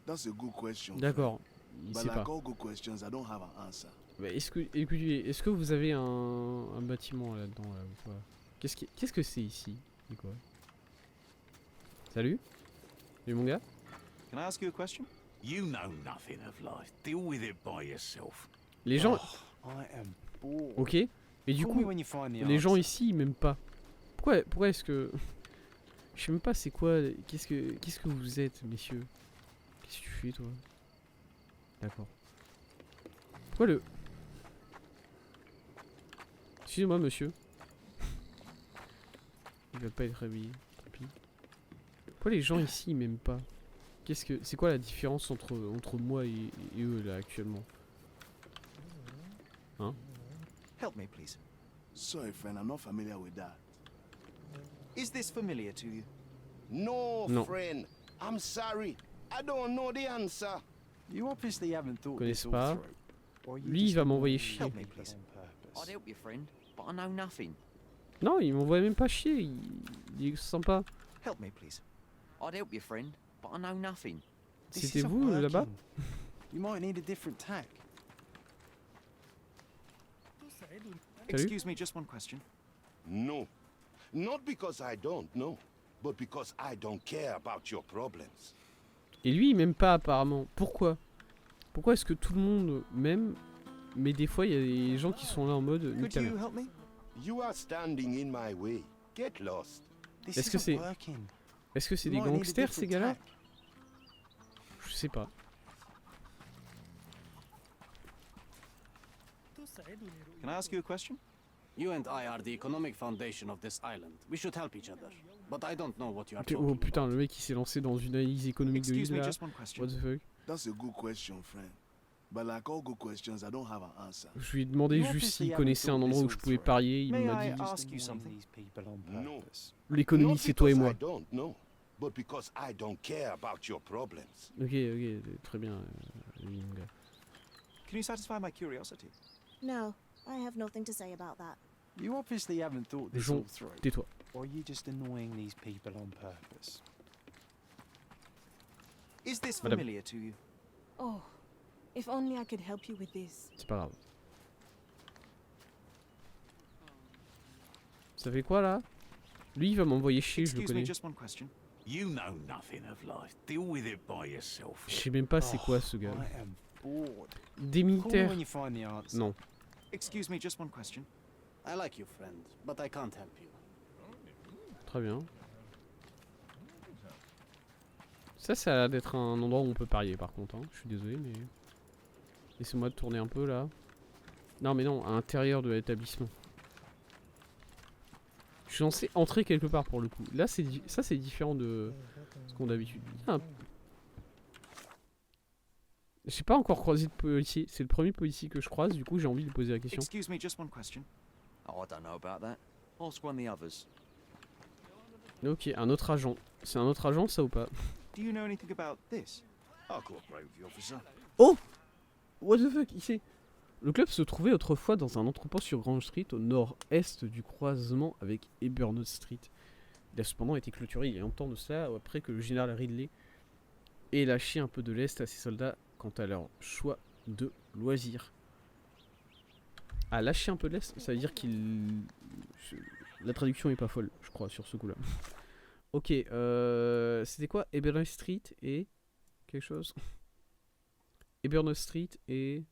That's a good question. D'accord, il But sait like pas. all good questions, I don't have an answer. Mais est-ce que vous avez un bâtiment là-dedans là, ou pas? Qu'est-ce que c'est ici? C'est quoi? Salut? Salut mon gars? Can I ask you a question? You know nothing of life. Deal with it by yourself. Les gens... Oh, I am bored. Ok. Et du Call me coup, when you find the les gens answer. ici ils m'aiment pas. Pourquoi est-ce que... Je sais même pas c'est quoi... Qu'est-ce que vous êtes, messieurs? Qu'est-ce que tu fais toi? D'accord. Pourquoi le... Excusez-moi monsieur. Il va pas être réveillé, tant pis. Pourquoi les gens ici ils m'aiment pas? C'est quoi la différence entre moi et eux là actuellement? Hein? Help me, please. Sorry, friend, I'm not familiar with that. Is this familiar to you? No, No. friend. I'm sorry. I don't know the answer. You obviously haven't thought Connais this all pas. through. Or you Lui, il just va m'envoyer annoying chier. Help me, people please. on purpose. I'd help you, friend, but I know nothing. Non, il m'envoie même pas chier, il est sympa. Help me, please. I'd help you, friend, but I know nothing. This C'était isn't vous là-bas? working. You might need a different tack. Excuse me, just one question. No. Not because I don't know, but because I don't care about your problems. Et lui, il m'aime pas apparemment. Pourquoi? Pourquoi est-ce que tout le monde m'aime, mais des fois il y a des gens qui sont là en mode nique Could ta you mère. help me? You are standing in my way. Get lost. This Est-ce que isn't c'est- working. Est-ce que c'est You des might need a gangsters ces different gars-là? tack. Je sais pas. Can I ask you a question? You and I are the economic foundation of this island. We should help each other. But I don't know what you are Oh talking putain, about. le mec il s'est lancé dans une analyse économique de Excuse l'île me, là. just one question. What the fuck? That's a good question, friend. But like all good questions, I don't have an answer. Je lui ai demandé You juste obviously s'il haven't connaissait un thought endroit où this je all pouvais through. parier, il May m'a I dit ask Just you annoying something? these people on No. purpose. l'économie Not c'est toi et because moi. I don't know, but because I don't care about your problems. Ok, très bien. Lui, mon gars. Can you satisfy my curiosity? No, I have nothing to say about that. You obviously haven't thought this Jean, all through. tais-toi. Or are you just annoying these people on purpose? Is this Madame. familiar to you? Oh, if only I could help you with this. C'est pas grave. Ça fait quoi là? Lui il va m'envoyer chier, je le Excuse me, connais. just one question. You know nothing of life. Deal with it by yourself. Je sais même pas c'est quoi ce gars. I am bored. Des Call me militaires? when you find the answer. Non. Excuse me, just one question. I like you, friend, but I can't help you. Très bien. Ça, ça a l'air d'être un endroit où on peut parier par contre. Hein. Je suis désolé, mais... Laissez-moi tourner un peu là. Non, mais non, à l'intérieur de l'établissement. Je suis censé entrer quelque part pour le coup. Là, ça, c'est différent de ce qu'on a d'habitude. J'ai pas encore croisé de policier. C'est le premier policier que je croise, du coup, j'ai envie de lui poser la question. Excuse me, just one question. Oh, I don't know about that. Ask one of the others. Ok, un autre agent. C'est un autre agent, ça ou pas? Do you know anything about this? I'll cooperate with you, officer. Oh! What the fuck, ici. Le club se trouvait autrefois dans un entrepôt sur Grand Street, au nord-est du croisement avec Ebernoth Street. Il a cependant été clôturé il y a longtemps de cela, après que le général Ridley ait lâché un peu de l'est à ses soldats quant à leur choix de loisirs. Ah, lâcher un peu de l'est, ça veut dire qu'il... La traduction est pas folle, je crois, sur ce coup-là. Ok, c'était quoi? Ebernoth Street et... quelque chose? Ebernoth Street et...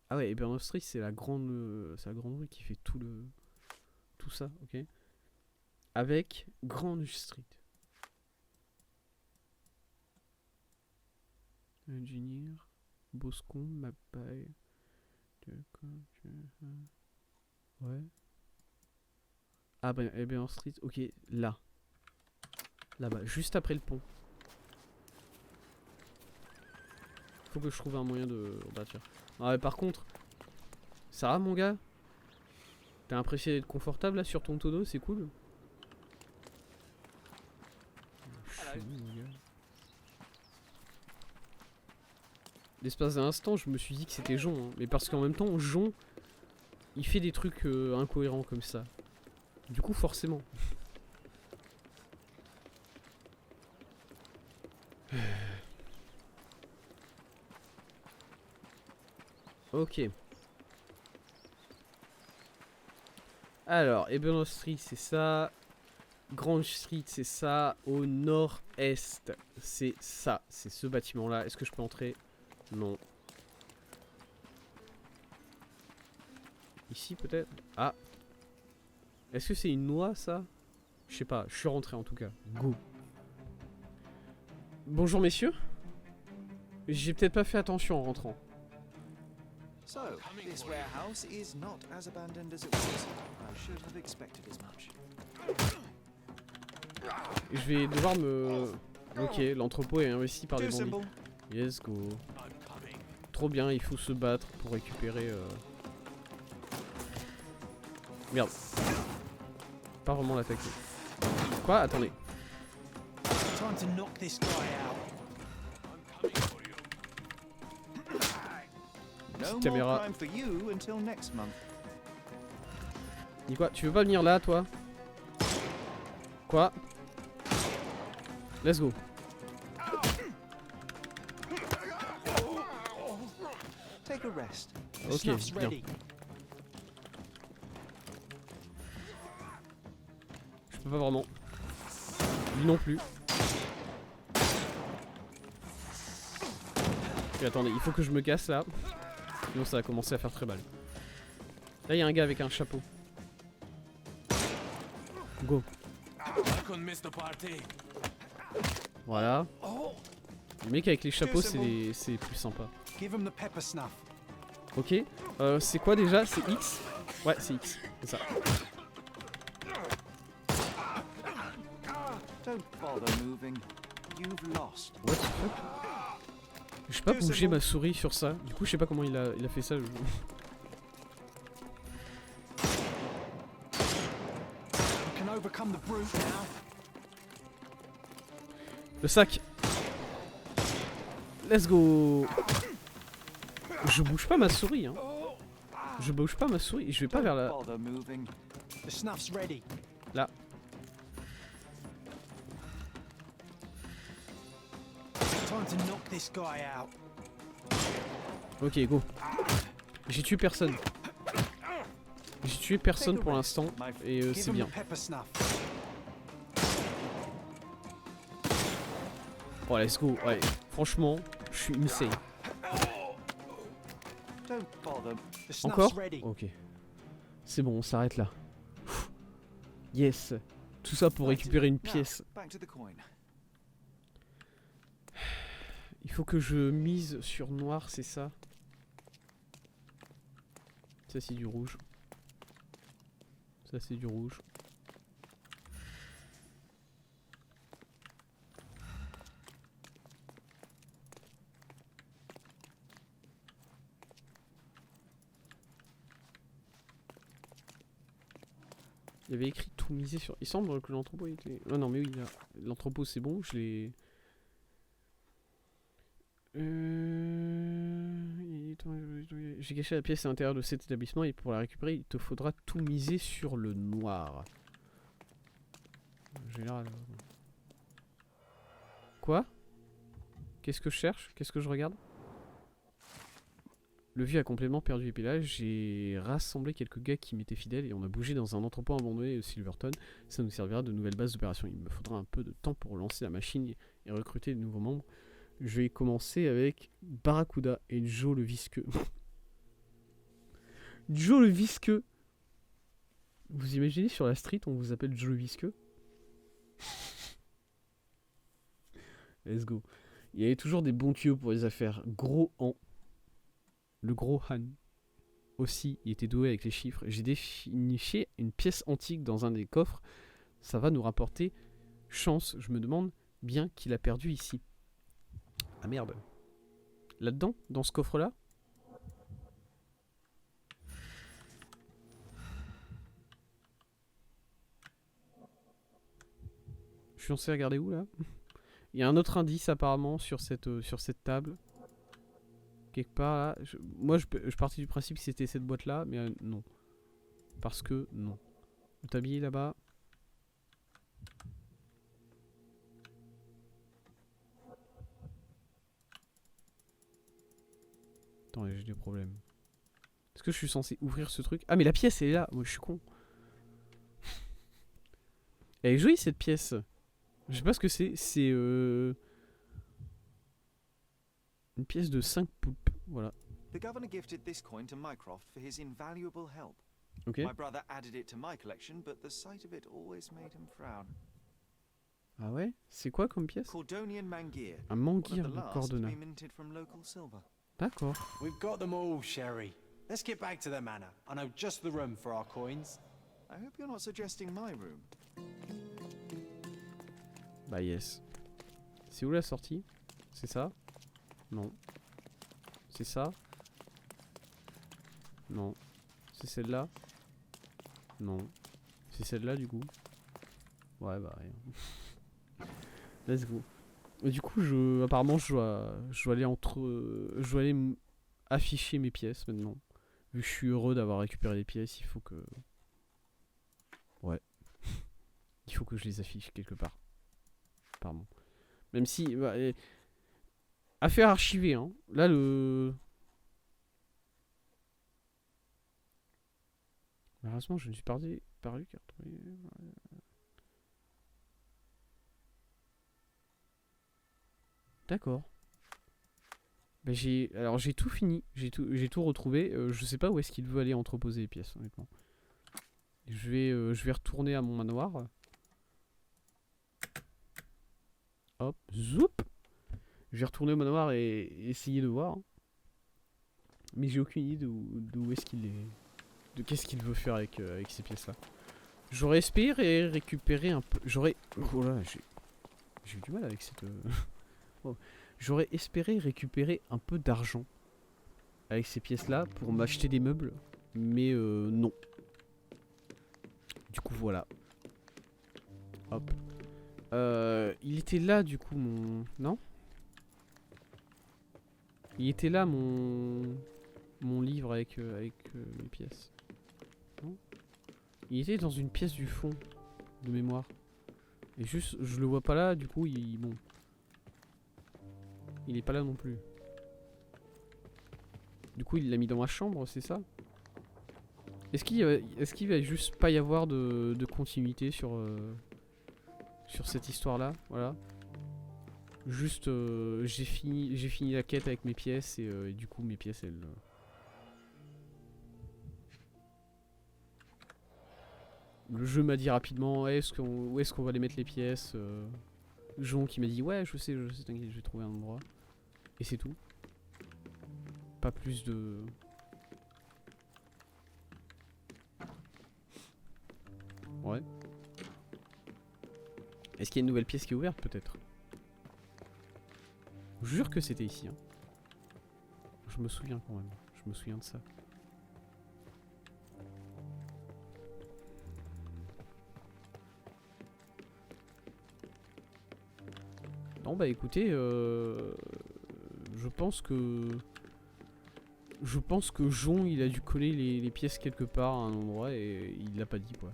Ah ouais, Ebernoth Street, c'est la grande rue qui fait tout ça, ok. Avec Grand Street. Engineer, Boscombe, Mapai. Ouais. Ah bah Ebernoth Street, ok, là. Là-bas, juste après le pont. Faut que je trouve un moyen de rebâtir. Ah ouais, par contre, ça va mon gars? T'as l'impression d'être confortable là sur ton tonneau, c'est cool. L'espace d'un instant, je me suis dit que c'était Jon, hein. Mais parce qu'en même temps, Jon, il fait des trucs incohérents comme ça. Du coup, forcément. Ok. Alors, Ebernoth Street, c'est ça. Grand Street, c'est ça. Au nord-est, c'est ça. C'est ce bâtiment-là. Est-ce que je peux entrer? Non. Ici, peut-être? Ah. Est-ce que c'est une noix, ça? Je sais pas. Je suis rentré, en tout cas. Go. Bonjour, messieurs. J'ai peut-être pas fait attention en rentrant. So, this warehouse is not as abandoned as it was. I should have expected as much. Je vais devoir me... Ok, l'entrepôt est investi par des bandits. Yes, go. Trop bien, il faut se battre pour récupérer... Merde. Pas vraiment l'attaquer. Quoi? Attendez. Petite caméra. Dis quoi? Tu veux pas venir là, toi? Quoi? Let's go. Ok, bien. Je peux pas vraiment. Lui non plus. Ok, attendez, il faut que je me casse là. Sinon ça va commencer à faire très mal. Là il y a un gars avec un chapeau. Go. Voilà. Les mecs avec les chapeaux c'est plus sympa. Ok. C'est quoi déjà? C'est X? Ouais c'est X. C'est ça. What the fuck? J'ai pas bougé ma souris sur ça. Du coup je sais pas comment il a fait ça. Le sac. Let's go. Je bouge pas ma souris hein. Je bouge pas ma souris. Je vais pas vers la... Là. Ok go. J'ai tué personne. J'ai tué personne pour l'instant et c'est bien. Oh let's go, ouais. Franchement, je suis insane. Encore? Ok. C'est bon, on s'arrête là. Yes. Tout ça pour récupérer une pièce. Il faut que je mise sur noir, c'est ça? Ça c'est du rouge. Ça c'est du rouge. Il y avait écrit tout miser sur... Il semble que l'entrepôt était... Oh non mais oui, l'entrepôt c'est bon, je l'ai... J'ai caché la pièce à l'intérieur de cet établissement et pour la récupérer, il te faudra tout miser sur le noir. Général. Quoi? Qu'est-ce que je cherche? Qu'est-ce que je regarde? Le vieux a complètement perdu épilage. J'ai rassemblé quelques gars qui m'étaient fidèles et on a bougé dans un entrepôt abandonné au Silverton. Ça nous servira de nouvelles bases d'opération. Il me faudra un peu de temps pour lancer la machine et recruter de nouveaux membres. Je vais commencer avec Barracuda et Joe le visqueux. Joe le visqueux. Vous imaginez sur la street on vous appelle Joe le visqueux? Let's go. Il y avait toujours des bons tuyaux pour les affaires. Gros Han. Le gros Han. Aussi, il était doué avec les chiffres. J'ai déniché une pièce antique dans un des coffres. Ça va nous rapporter chance. Je me demande bien qu'il a perdu ici. Ah merde. Là-dedans? Dans ce coffre-là? Je suis censé regarder où là? Il y a un autre indice apparemment sur cette table. Quelque part là. Moi je partais du principe que c'était cette boîte là, mais non. Parce que non. Le tablier là-bas. Attends, j'ai des problèmes. Est-ce que je suis censé ouvrir ce truc? Ah mais la pièce elle est là. Moi je suis con. Elle est jolie cette pièce. Je sais pas ce que c'est. C'est une pièce de 5 poulpes. Voilà. The governor gifted this coin to Mycroft for his invaluable help. Ok. My brother added it to my collection, but the sight of it always made him frown. Ah ouais? C'est quoi comme pièce? Cordonian Mangir. Un manguire de Cordona. Minted from local silver. D'accord. We've got them all, Sherry. Let's get back to the manor. I know just the room for our coins. I hope you're not suggesting my room. Bah yes. C'est où la sortie? C'est ça? Non. C'est ça? Non. C'est celle-là? Non. C'est celle-là du coup? Ouais bah rien. Let's go. Et du coup apparemment je dois aller je dois aller afficher mes pièces maintenant. Vu que je suis heureux d'avoir récupéré les pièces, il faut que... Ouais. Il faut que je les affiche quelque part. Pardon. Même si... Bah, affaire archivée, hein. Là, malheureusement, je ne suis pas paru car... D'accord. Bah, j'ai tout fini. J'ai tout retrouvé. Je sais pas où est-ce qu'il veut aller entreposer les pièces, honnêtement. Je vais retourner à mon manoir. Hop, zoup. Je vais retourner au manoir et essayer de voir. Mais j'ai aucune idée d'où est-ce qu'il est. De qu'est-ce qu'il veut faire avec ces pièces-là. J'aurais espéré récupérer un peu. Oh là, j'ai eu du mal avec cette. Oh. J'aurais espéré récupérer un peu d'argent avec ces pièces-là pour m'acheter des meubles. Mais non. Du coup, voilà. Hop. Il était là du coup Non? Il était là mon livre avec mes pièces. Non? Il était dans une pièce du fond de mémoire. Et juste je le vois pas là, du coup bon. Il est pas là non plus. Du coup il l'a mis dans ma chambre, c'est ça? Est-ce qu'il va juste pas y avoir de continuité sur cette histoire là? Voilà. Juste j'ai fini la quête avec mes pièces et du coup mes pièces elles... Le jeu m'a dit rapidement où est-ce qu'on va les mettre les pièces. Jon qui m'a dit ouais je sais t'inquiète je vais trouver un endroit. Et c'est tout. Pas plus de... Ouais. Est-ce qu'il y a une nouvelle pièce qui est ouverte peut-être? Je jure que c'était ici. Hein. Je me souviens quand même. Je me souviens de ça. Non bah écoutez, je pense que Jon il a dû coller les pièces quelque part à un endroit et il l'a pas dit quoi.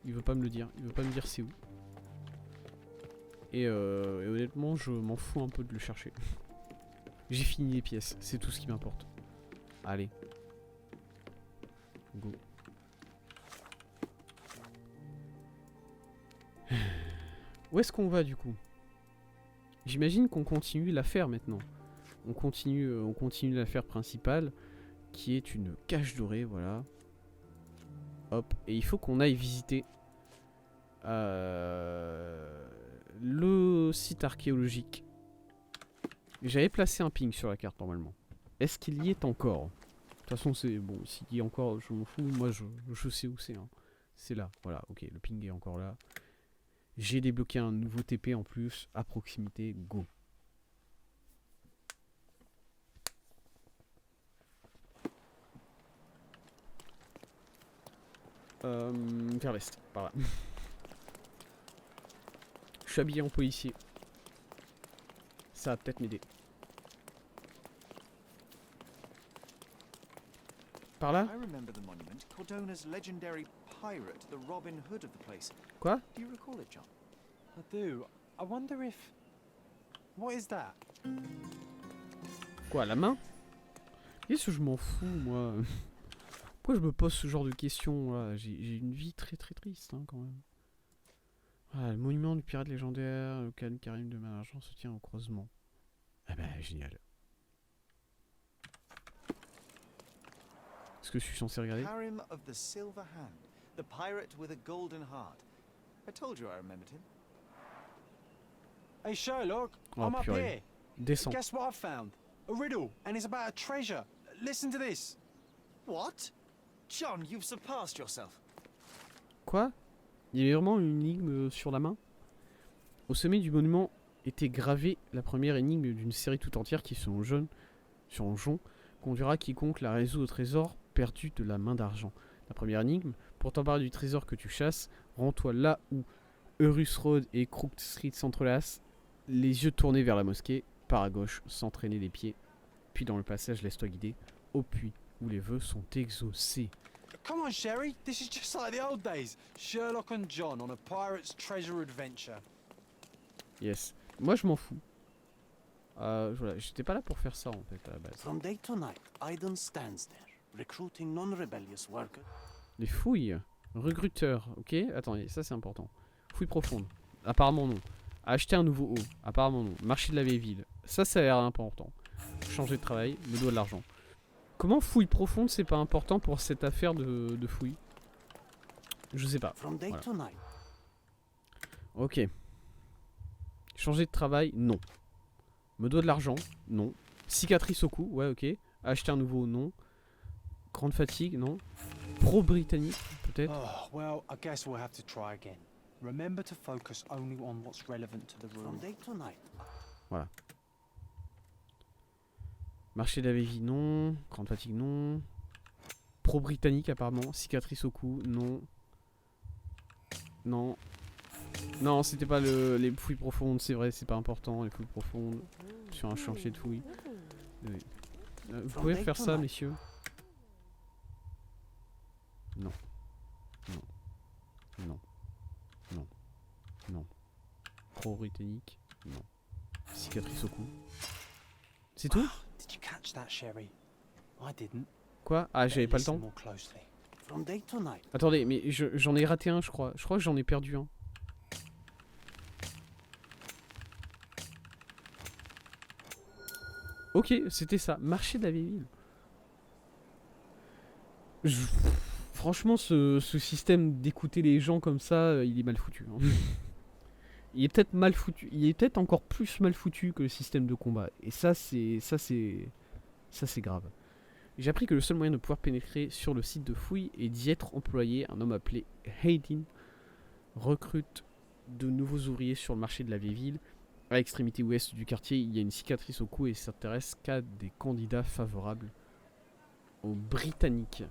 Il veut pas me le dire, il veut pas me dire c'est où. Et honnêtement je m'en fous un peu de le chercher. J'ai fini les pièces, c'est tout ce qui m'importe. Allez. Go. Où est-ce qu'on va du coup? J'imagine qu'on continue l'affaire maintenant. On continue l'affaire principale, qui est une cache dorée, voilà. Hop, et il faut qu'on aille visiter le site archéologique. J'avais placé un ping sur la carte normalement. Est-ce qu'il y est encore? De toute façon, c'est bon, s'il y est encore, je m'en fous. Moi, je sais où c'est. Hein. C'est là, voilà, ok, le ping est encore là. J'ai débloqué un nouveau TP en plus, à proximité, go. Vers l'est, par là. Je suis habillé en policier. Ça va peut-être m'aider. Par là? I remember the monument. Cordona's legendary pirate, the Robin Hood of the place. Quoi? Do you recall it, John? I do. I wonder if... What is that? Quoi, la main? Qu'est-ce que je m'en fous, moi? Pourquoi je me pose ce genre de questions? Voilà, j'ai une vie très très triste, hein, quand même. Voilà, le monument du pirate légendaire, le Khan Karim de Malargent se tient au croisement. Ah bah, génial. Est-ce que je suis censé regarder? Karim of the Silver Hand, the pirate with a golden heart. I told you I remembered him. Hey Sherlock, Oh, I'm up purée. here. Descends. Guess what I've found? A riddle, and it's about a treasure. Listen to this. What? John, you've surpassed yourself. Quoi? Il y avait vraiment une énigme sur la main? Au sommet du monument était gravée la première énigme d'une série tout entière qui, selon Jon, conduira quiconque la résout au trésor perdu de la main d'argent. La première énigme, pour t'emparer du trésor que tu chasses, rends-toi là où Eurus Road et Crooked Street s'entrelacent, les yeux tournés vers la mosquée, par à gauche, sans traîner les pieds, puis dans le passage laisse-toi guider au puits où les vœux sont exaucés. Come on, Sherry. This is just like the old days. Sherlock and John on a pirate's treasure adventure. Yes. Moi je m'en fous. Voilà, j'étais pas là pour faire ça en fait à la base. From day to night, Aiden stands there, recruiting non-rebellious workers. Les fouilles. Recruteur, ok? Attendez, ça c'est important. Fouille profonde. Apparemment non. Acheter un nouveau haut. Apparemment non. Marché de la vieille ville. Ça a l'air important. Changer de travail. Me doit de l'argent. Comment fouille profonde c'est pas important pour cette affaire de fouille? Je sais pas. From day Voilà. to night. Ok. Changer de travail? Non. Me doit de l'argent? Non. Cicatrice au cou? Ouais, ok. Acheter un nouveau? Non. Grande fatigue? Non. Pro-britannique? Peut-être? Oh, well, I guess we'll have to try again. Remember to focus only on what's relevant to the room. From day to night. Voilà. Marché de la vieille vie, non. Grande fatigue, non. Pro-britannique, apparemment. Cicatrice au cou, non. Non. Non, c'était pas les fouilles profondes, c'est vrai, c'est pas important, les fouilles profondes. Sur un chantier de fouilles. Oui. Vous pouvez faire ça, messieurs? Non. Non. Non. Non. Non. Pro-britannique, non. Cicatrice au cou. C'est tout? Did you catch that, Sherry? I didn't. Quoi? Ah, j'avais pas le Listen temps. more closely. From day to night. Attendez, mais j'en ai raté un, je crois. Je crois que j'en ai perdu un. Ok, c'était ça. Marché de la vieille ville. Franchement, ce système d'écouter les gens comme ça, il est mal foutu. Hein. il est peut-être mal foutu. Il est peut-être encore plus mal foutu que le système de combat. Et ça, c'est grave. J'ai appris que le seul moyen de pouvoir pénétrer sur le site de fouille est d'y être employé. Un homme appelé Hayden recrute de nouveaux ouvriers sur le marché de la vieille ville. À l'extrémité ouest du quartier, il y a une cicatrice au cou et s'intéresse qu'à des candidats favorables aux Britanniques.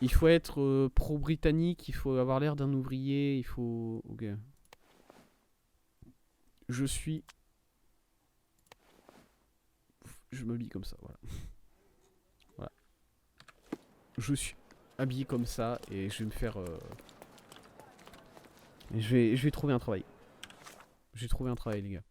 Il faut être pro-britannique, il faut avoir l'air d'un ouvrier, il faut... Ok. Je m'habille comme ça, voilà. Voilà. Je suis habillé comme ça et je vais me faire... Je vais trouver un travail. J'ai trouvé un travail, les gars.